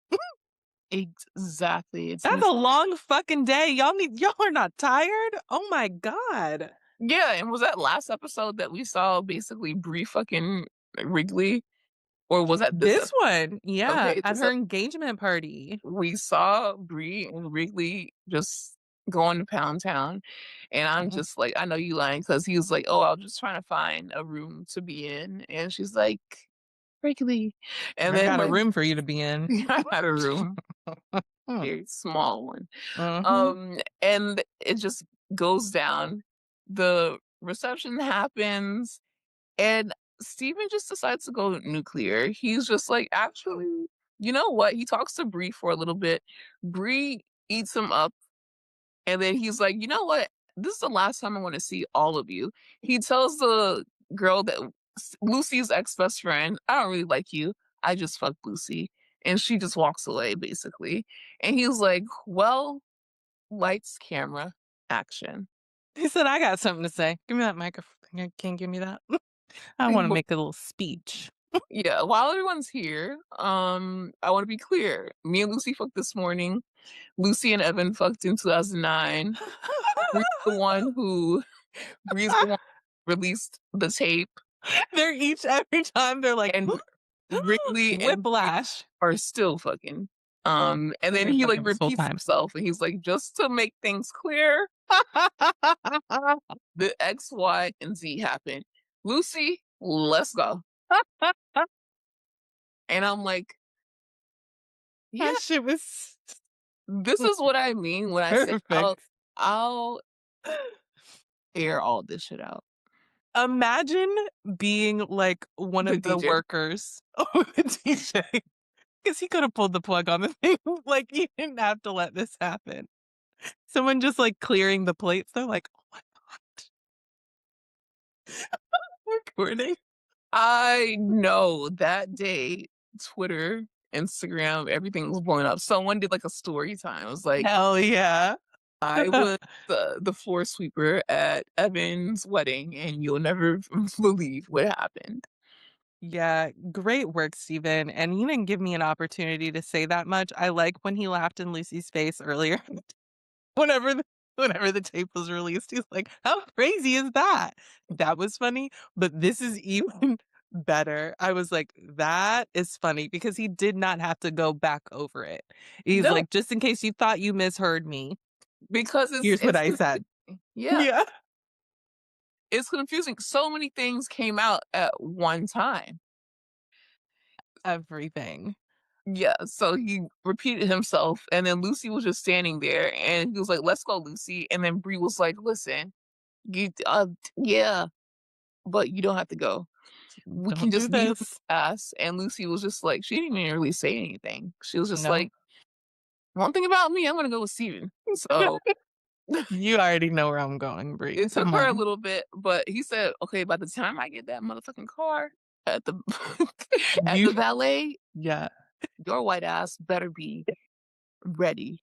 Exactly. It's That's a long fucking day. Y'all are not tired? Oh my God. yeah, and was that last episode that we saw basically Bree fucking Wrigley, or was that this This episode? one, yeah, Okay, at her engagement party. we saw Bree and Wrigley just going to Pound Town, and I'm Mhm. just like, I know you lying, because he was like, "Oh, I was just trying to find a room to be in," and she's like, "Wrigley," and I then got a like room for you to be in. I had a room, Mm. very small one, Mhm. and it just goes down. The reception happens, and Steven just decides to go nuclear. He's just like, actually, you know what? He talks to Bree for a little bit. Bree eats him up, and then he's like, you know what? This is the last time I want to see all of you. He tells the girl that Lucy's ex best friend, I don't really like you. I just fucked Lucy. And she just walks away, basically. And he's like, well, lights, camera, action. He said, "I got something to say. Give me that microphone. Can you give me that? I want to make a little speech." Yeah, while everyone's here, I want to be clear. Me and Lucy fucked this morning. Lucy and Evan fucked in 2009. Bree's the one who Bree's the one who released the tape, They're each every time they're like, and Wrigley and Bree whiplash. are still fucking. And They've then been he like fucking this whole repeats time. himself, and he's like, just to make things clear, the X, Y, and Z happened. Lucy, let's go. And I'm like, yeah, That shit was this is what I mean when I say perfect. I'll air all this shit out. Imagine being like one The of the DJ. workers or the DJ, because he could have pulled the plug on the thing. Like, you didn't have to let this happen. Someone just like clearing the plates. They're like, "Oh my God, recording." I know that day, Twitter, Instagram, everything was blowing up. Someone did like a story time. It was like, Hell yeah. I was the floor sweeper at Evan's wedding, and you'll never believe what happened. Yeah, great work, Steven. And you didn't give me an opportunity to say that much. I like when he laughed in Lucy's face earlier. whenever the, whenever the tape was released, he's like, "How crazy is that?" That was funny, but this is even better. I was like, "That is funny," because he did not have to go back over it. He's No, like, "Just in case you thought you misheard me, because here's what it's I said." confusing. Yeah, Yeah. it's confusing. So many things came out at one time. Everything. Yeah, so he repeated himself, and then Lucy was just standing there, and he was like, "Let's go, Lucy." And then Bree was like, "Listen, you, yeah, but you don't have to go. We can Don't do just meet up in this. class." And Lucy was just like, she didn't even really say anything. She was just No. like, "One thing about me, I'm gonna go with Steven." So You already know where I'm going, Bree. it took Come her a on. little bit, but he said, "Okay, by the time I get that motherfucking car at the at You the valet, yeah. your white ass better be ready.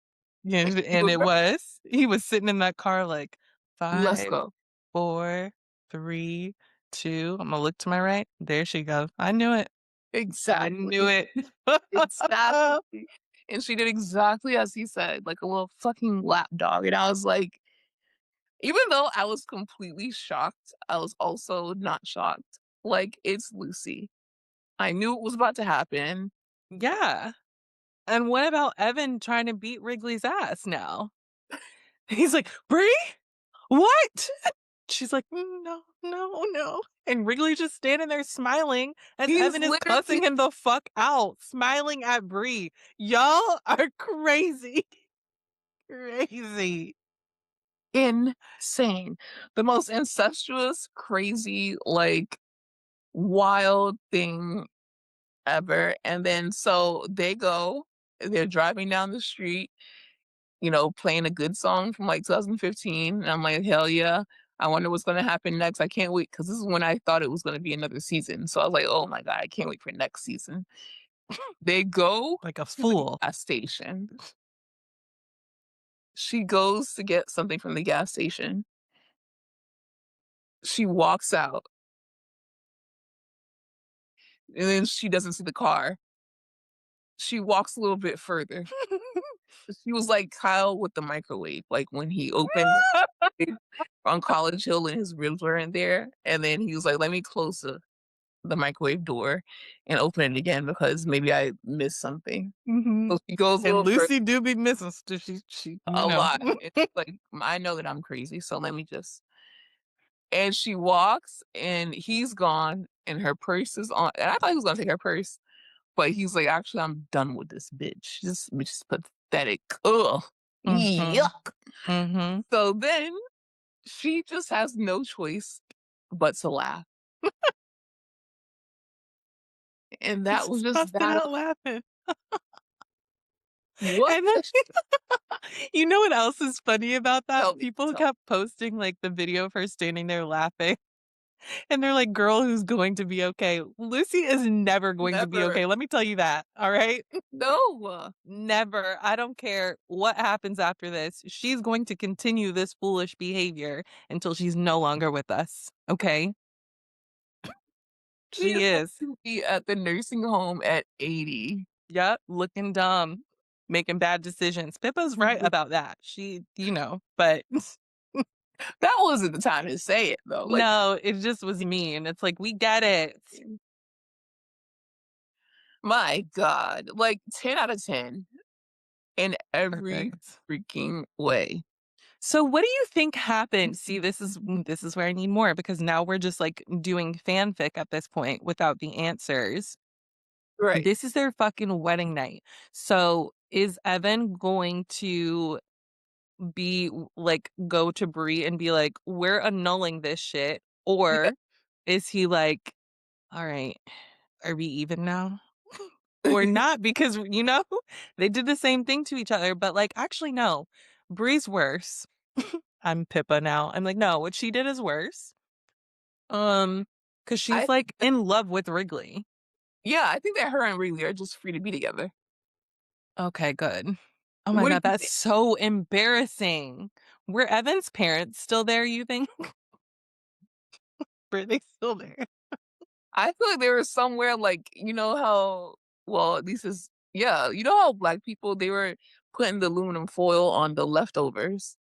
Yeah, He and was it ready. was. He was sitting in that car like Let's 5, go." 4, 3, 2. Imma look to my right. There she goes. I knew it. I knew Exactly. it. Exactly. And she did exactly as he said, like a little fucking lap dog. And I was like, even though I was completely shocked, I was also not shocked. Like, it's Lucy. I knew it was about to happen. Yeah. And what about Evan trying to beat Wrigley's ass now? He's like, "Bree? What?" She's like, "No, no, no." And Wrigley's just standing there smiling as He's Evan is literally cussing him the fuck out, smiling at Bree. Y'all are crazy. Crazy. insane. The most incestuous, crazy, like wild thing ever. And then so they go, they're driving down the street. playing a good song from like 2015. And I'm like, hell yeah. I wonder what's going to happen next. I can't wait because this is when I thought it was going to be another season. So I was like, oh my God, I can't wait for next season. They go Like a to the fool. gas station. She goes to get something from the gas station. She walks out and then she doesn't see the car. She walks a little bit further. She was like Kyle with the microwave, like when he opened it on College Hill and his ribs were in there. And then he was like, let me close the microwave door and open it again because maybe I missed something. Mhm. So she goes a And little further, Lucy do be missing st she a lot. It's like, I know that I'm crazy. So let me just. And she walks and he's gone and her purse is on. And I thought he was going to take her purse. But he's like, "Actually, I'm done with this bitch. This bitch is pathetic. Ugh. Mhm. Yuck." Mhm. So then she just has no choice but to laugh. And that was Just just busting that. out laughing. What And then the you know what else is funny about that? tell me, People tell kept posting, like, the video of her standing there laughing, and they're like, "Girl, who's going to be okay?" Lucy is never me. going to be Never. okay, let me tell you that, alright? No. Never. I don't care what happens after this. She's going to continue this foolish behavior until she's no longer with us, okay? She She is going is. to be at the nursing home at 80. Yep, looking dumb, making bad decisions. Pippa's right about that. But That wasn't the time to say it though. Like, no, it just was mean. It's like, we get it. my God. Like 10 out of 10 in every Perfect. freaking way. So what do you think happened? See, this is where I need more because now we're just like doing fanfic at this point without the answers. Right. This is their fucking wedding night. So is Evan going to go to Bree and be like, "We're annulling this shit," Yeah. or is he like, "All right, are we even now?" Or not because, they did the same thing to each other, but, like, actually, no. Bree's worse. I'm Pippa now. I'm like, "No, what she did is worse." Because I she's, like, in love with Wrigley. Yeah, I think that her and Wrigley are just free to be together. Okay, good. Oh my What do god, you that's think? so embarrassing. Were Evan's parents still there, you think? Were they still there? I feel like they were somewhere like, you know how well, at least is yeah, you know how black people, they were putting the aluminum foil on the leftovers?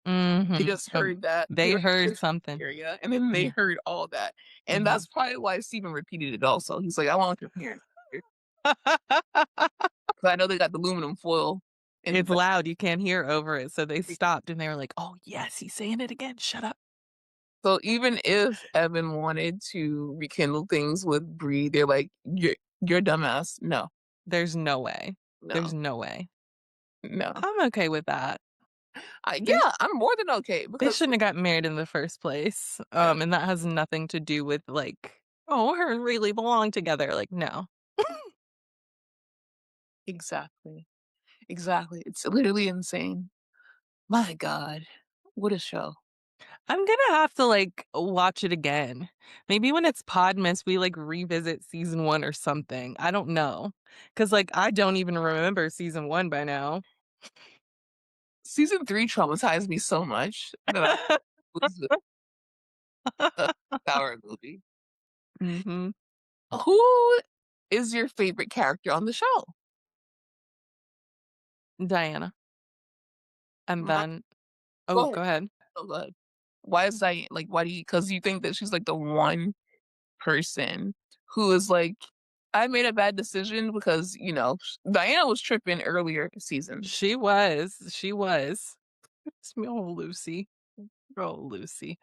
They Mhm. just heard that. They They were in heard the something. area, and then they Yeah. heard all that, and Yeah. that's probably why Steven repeated it also. He's like, "I want your parents here," 'cause I know they got the aluminum foil in the It's back. loud, you can't hear over it, so they stopped and they were like, "Oh, yes, he's saying it again, shut up." So even if Evan wanted to rekindle things with Bree, they're like, "You're a dumbass. No, There's no way. There's no, no way. no." I'm okay with that. They Yeah, I'm more than okay they because shouldn't have got married in the first place, yeah, and that has nothing to do with, like, "Oh, her and Riley belong together," like, no. exactly, exactly. It's literally insane. My God, what a show. I'm gonna have to, like, watch it again. Maybe when it's Podmas, we, like, revisit season 1 or something. I don't know, cause like, I don't even remember season 1 by now. Season 3 traumatized me so much that I was a sour movie. Mhm. Who is your favorite character on the show? Diana. And My then oh, Go ahead. go ahead. Oh, go ahead. Why is Diane like, why do you? Because you think that she's, like, the one person who is like, "I made a bad decision," because, Diana was tripping earlier seasons. She was, she was. It's me, oh, Lucy. Oh, Lucy.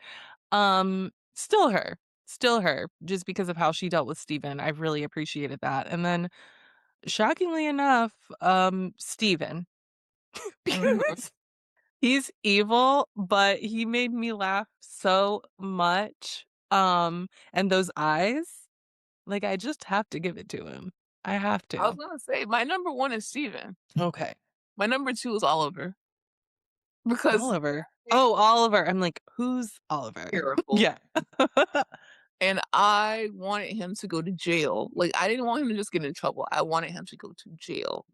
Still her. Still her, just because of how she dealt with Steven. I really appreciated that. And then, shockingly enough, Steven. Mhm. Because he's evil, but he made me laugh so much. And those eyes, like, I just have to give it to him. I have I was to. gonna say my number 1 is Steven. Okay. My number 2 is Oliver. because Oliver. it's Oh, Oliver. I'm like, "Who's Oliver?" terrible. Yeah. And I wanted him to go to jail. Like, I didn't want him to just get in trouble. I wanted him to go to jail.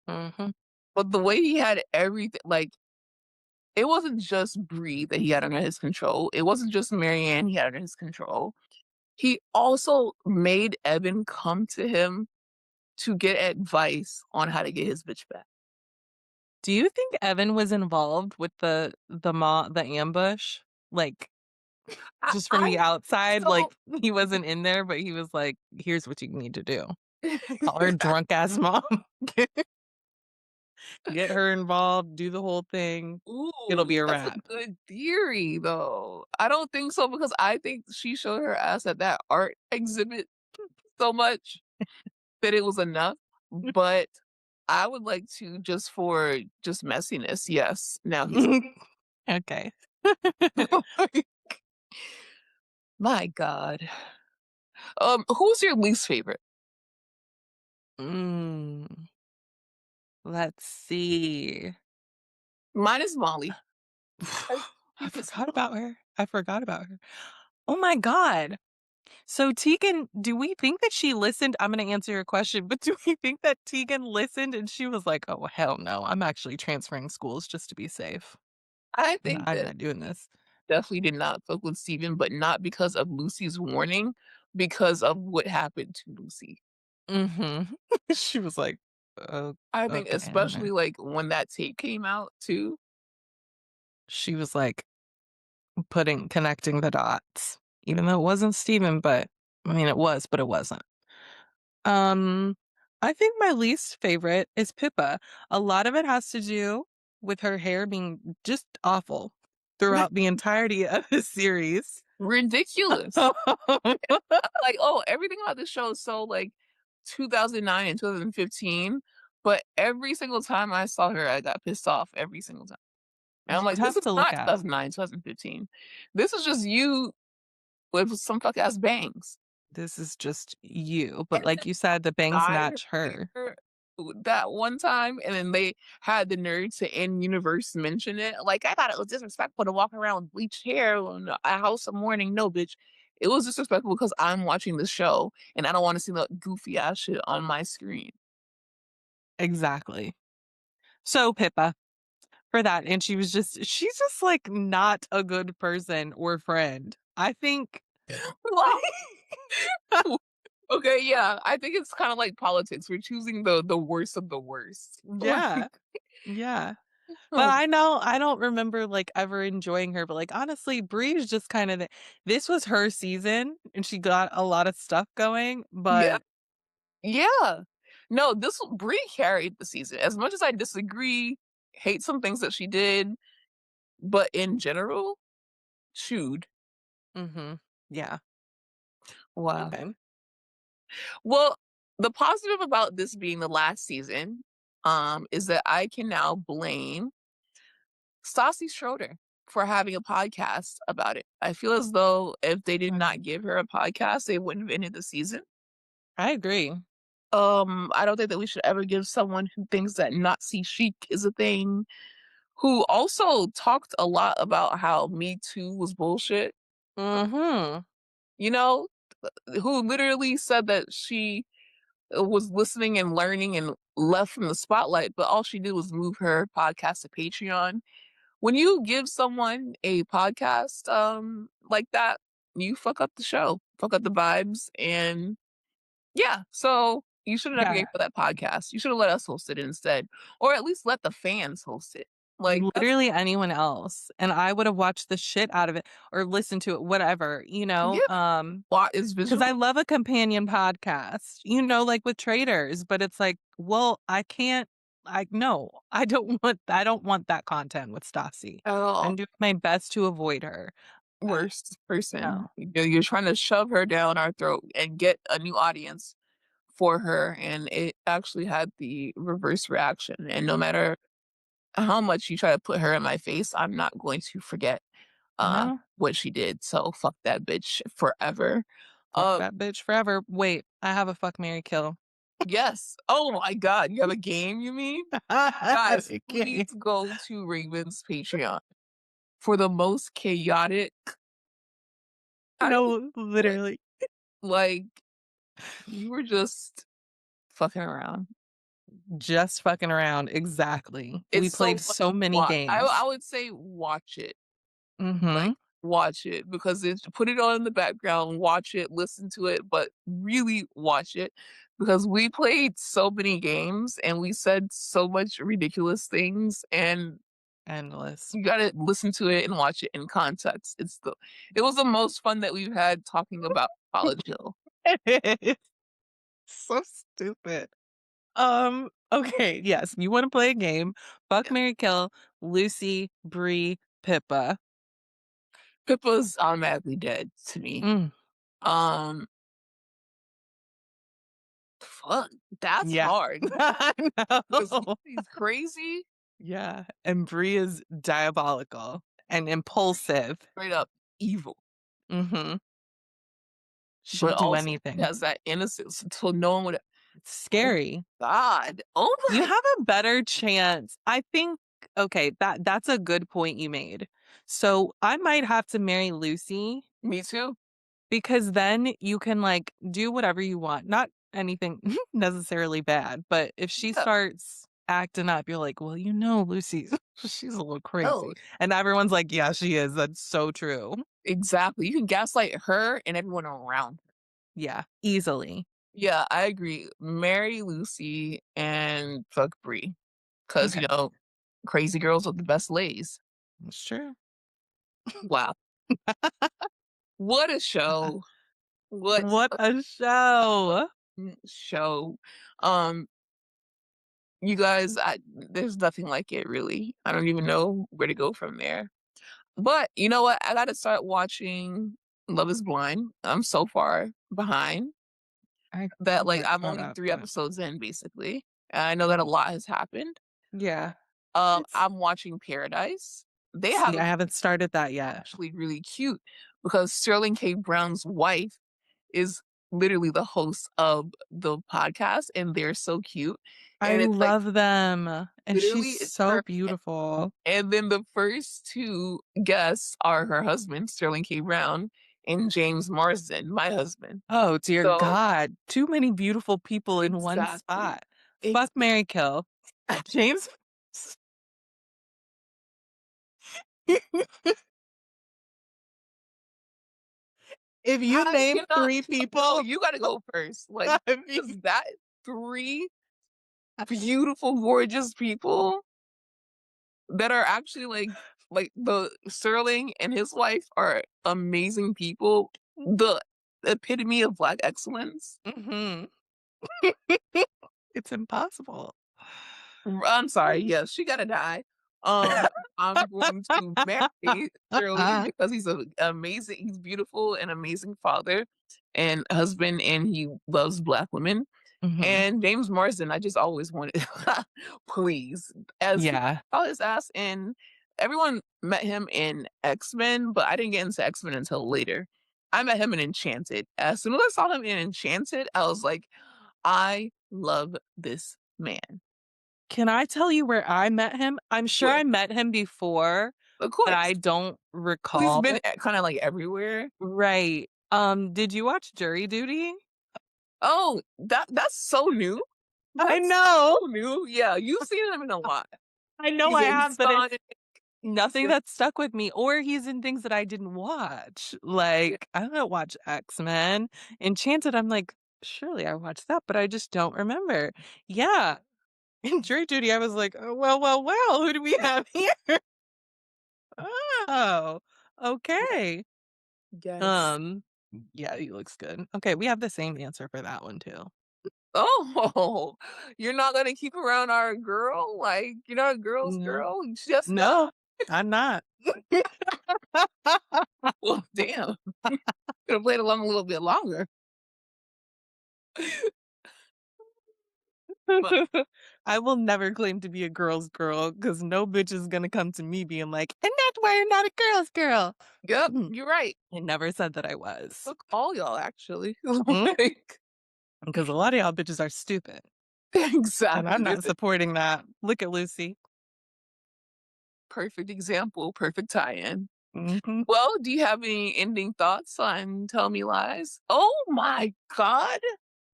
Mhm. But the way he had everything, like, it wasn't just Bree that he had under his control. It wasn't just Marianne he had under his control. He also made Evan come to him to get advice on how to get his bitch back. Do you think Evan was involved with the ambush? Like, just from I the outside, so like, he wasn't in there, but he was like, "Here's what you need to do. Call her I drunk ass mom. Get her involved, do the whole thing. It'll ooh, be a that's a wrap." good theory, though. I don't think so because I think she showed her ass at that art exhibit so much that it was enough, but I would like to just for just messiness, yes, now he's Okay. my god. Who's your least favorite? Mm, let's see. Mine is Molly. I She pisses forgot me off. about her. I forgot about her. Oh my god. So Tegan, do we think that she listened? I'm gonna answer your question, but do we think that Tegan listened and she was like, "Oh hell no, I'm actually transferring schools just to be safe. I think I'm that not doing this." definitely did not fuck with Steven, but not because of Lucy's warning, because of what happened to Lucy. Mhm. She was like, "Oh, I think okay." I'm especially, not. like, when that tape came out too. She was like connecting the dots, even though it wasn't Steven, but I mean, it was, but it wasn't. Um, I think my least favorite is Pippa. A lot of it has to do with her hair being just awful throughout the entirety of the series. Ridiculous. I'm like, "Oh, everything about this show is so, like, 2009 and 2015," but every single time I saw her, I got pissed off every single time. And I'm She's like, "This tough is to look not at. 2009, 2015. This is just you with some fuck ass bangs." This is just you. And But like you said, the bangs dye her match her. hair that one time, and then they had the nerve to in universe mention it. Like, I thought it was disrespectful to walk around with bleached hair on a house of mourning. No, bitch. It was disrespectful because I'm watching the show and I don't want to see the goofy ass shit on my screen. Exactly. So Pippa for that. And she's just like not a good person or friend. I think Wow. Okay, yeah. I think it's kind of like politics. We're choosing the worst of the worst. Like, yeah. Yeah. But oh, I know I don't remember, like, ever enjoying her, but, like, honestly, Bree's just kinda this was her season, and she got a lot of stuff going, yeah. but Yeah. No, this Brie carried the season. As much as I disagree, hate some things that she did, but in general, chewed. mhm. Yeah. Wow. Okay. Well, the positive about this being the last season, is that I can now blame Stassi Schroeder for having a podcast about it. I feel as though if they did not give her a podcast, they wouldn't have ended the season. I agree. I don't think that we should ever give someone who thinks that Nazi chic is a thing, who also talked a lot about how Me Too was bullshit, Mhm. you know, who literally said that she was listening and learning and left from the spotlight, but all she did was move her podcast to Patreon. When you give someone a podcast like that, you fuck up the show, fuck up the vibes, and yeah, so you should have never gave Yeah. her that podcast. You should have let us host it instead, or at least let the fans host it. Like that's Literally anyone else, and I would have watched the shit out of it or listened to it, whatever, yeah, plot is 'cause I visual. love a companion podcast, like with traders, but it's like, well, I can't no, I don't want that content with Stassi. At all. I'm doing my best to avoid her. Worst person. No. You're trying to shove her down our throat and get a new audience for her, and it actually had the reverse reaction. And no matter how much you try to put her in my face, I'm not going to forget No. what she did. So fuck that bitch forever. Fuck Uh that bitch forever. Wait, I have a fuck, marry, kill. Yes. Oh my god, you have a game, you mean? Guys, Okay. please go to Raven's Patreon for the most chaotic I don't No, what literally. like, we were just fucking around. Just fucking around, exactly. We It's so played fun so to many watch. I games. would say watch it. Like, Mhm. watch it because it's put it on in the background, watch it, listen to it, but really watch it because we played so many games and we said so much ridiculous things and Endless. you gotta listen to it and watch it in context. It was the most fun that we've had talking about College Hill. So stupid. Okay, yes, you wanna play a game. Fuck, Yeah. marry, kill, Lucy, Bree, Pippa. Pippa's automatically dead to me. Mm, Um, fuck, that's yeah. hard I because know. he's crazy. Yeah, and Bree is diabolical and impulsive. Straight up evil. Mhm. She'll But do also anything. has that innocence, so no one would It's oh scary. god. Oh You my have a better chance. I think okay, that's a good point you made. So, I might have to marry Lucy me too. because then you can, like, do whatever you want. Not anything necessarily bad, but if she Yeah. starts acting up, you're like, "Well, Lucy, she's a little No, crazy." And everyone's like, "Yeah, she is. That's so true." exactly. You can gaslight her and everyone around her. Yeah, easily. Yeah, I agree. Marry Lucy and fuck Bree. Cause Okay, crazy girls with the best lays. that's true. Wow. What a show. What What a show. show. Um, you guys, there's nothing like it really. I don't even know where to go from there. But you know what? I gotta start watching Love is Blind. I'm so far behind I that like haven't I'm caught only up, 3 but episodes in basically. And I know that a lot has happened. yeah. It's I'm watching Paradise. They have see, a I haven't started that yet. actually really cute because Sterling K. Brown's wife is literally the host of the podcast and they're so cute. I And it's like love them, and she's literally it's so her beautiful. and then the first two guests are her husband, Sterling K. Brown, and James Marsden, my husband. Oh, dear So God. Too many beautiful people in one exactly. spot. Ex- Fuck, marry, kill. James if you I name cannot 3 no, people, you gotta go first. Like, I mean, is that three beautiful, gorgeous people that are actually like the Sterling and his wife are amazing people. The epitome of black excellence. mhm. It's impossible. I'm sorry, yes, she gotta die. But I'm going to marry Sterling because he's a amazing he's beautiful and amazing father and husband, and he loves black women. Mhm. And James Marsden, I just always wanted please, as he Yeah. saw his ass in everyone met him in X-Men, but I didn't get into X-Men until later. I met him in Enchanted. As soon as I saw him in Enchanted, I was like, "I love this man." Can I tell you where I met him? I'm sure Where I met him before, of but course. I don't Well, he's been recall. kinda, like, everywhere. Right. Did you watch Jury Duty? Oh, that's so new. I That's know. so new. Yeah, you've seen him in a lot. I know He's I in have, but it's Sonic, he's nothing in that stuck with me, or he's in things that I didn't watch. yeah, Like, I don't watch X-Men. Enchanted, I'm like, surely I watched that, but I just don't remember. Yeah. In Jury Duty, I was like, oh, well, who do we yeah, have here? Oh, okay. yes. Um, yeah, he looks good. Okay, we have the same answer for that one too. Oh, you're not gonna keep around our girl? Like, you're not a girl's No. girl? Just not? No, I'm not. Well, damn. Could've played along a little bit longer. But I will never claim to be a girl's girl because no bitch is gonna come to me being like, and that's why you're not a girl's girl. yep, Mm, you're right. I never said that I was. Fuck all y'all actually. Mm, Like Because a lot of y'all bitches are stupid, and I'm Exactly. not supporting that. Look at Lucy. Perfect example, perfect tie-in. Mhm. Well, do you have any ending thoughts on Tell Me Lies? Oh my god!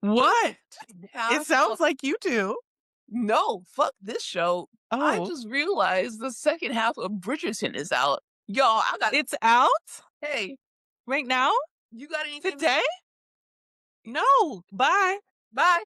The What? second It half sounds of like you do. no, fuck this show. I Oh, just realized the second half of Bridgerton is out. Y'all, I got it's out hey, right now? you got anything to Today? No. Bye. bye.